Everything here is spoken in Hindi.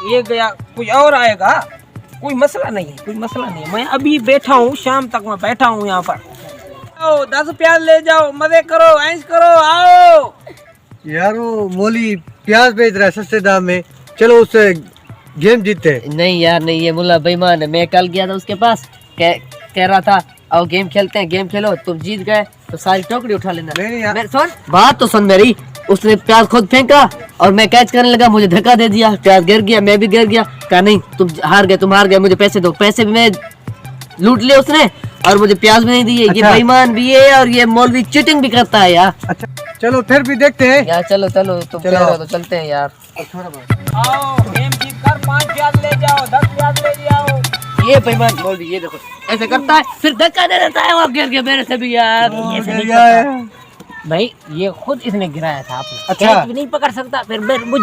ये गया, कोई और आएगा, कोई मसला नहीं है, कोई मसला नहीं है। मैं अभी बैठा हूँ, शाम तक मैं बैठा हूँ यहाँ पर। आओ 10 प्याज ले जाओ, मजे करो, ऐश करो, आओ। यार वो मौली प्याज बेच रहा है सस्ते दाम में, चलो उससे गेम जीतते हैं। नहीं यार नहीं, ये मुल्ला बेईमान है। मैं कल गया था उसके पास, कह रहा था आओ गेम खेलते हैं, गेम खेलो, तुम जीत गए तो सारी टोकरी उठा लेना। नहीं यार, मैं सुन, बात तो सुन मेरी। उसने प्याज खुद फेंका और मैं कैच करने लगा, मुझे धक्का दे दिया, प्याज गिर गया, मैं भी गिर गया। कहा नहीं तुम हार गए, मुझे पैसे दो। पैसे भी मैं लूट लिए उसने और मुझे प्याज भी नहीं दिए। अच्छा। ये बेईमान भी है और ये मौलवी चीटिंग भी करता है यार। अच्छा चलो फिर भी देखते हैं यार चलो चलो, तुम कह रहे हो तो चलते हैं यार। आओ गेम जीत कर 5 प्याज ले जाओ, 10 प्याज ले जाओ। ये बेईमान मौलवी ये देखो ऐसे करता है, फिर धक्का दे देता है वो गिर के मेरे से भी यार। ऐसे नहीं करता। भाई ये खुद इसने गिराया था आपने। अच्छा। कैच भी नहीं पकड़ सकता, फिर मुझे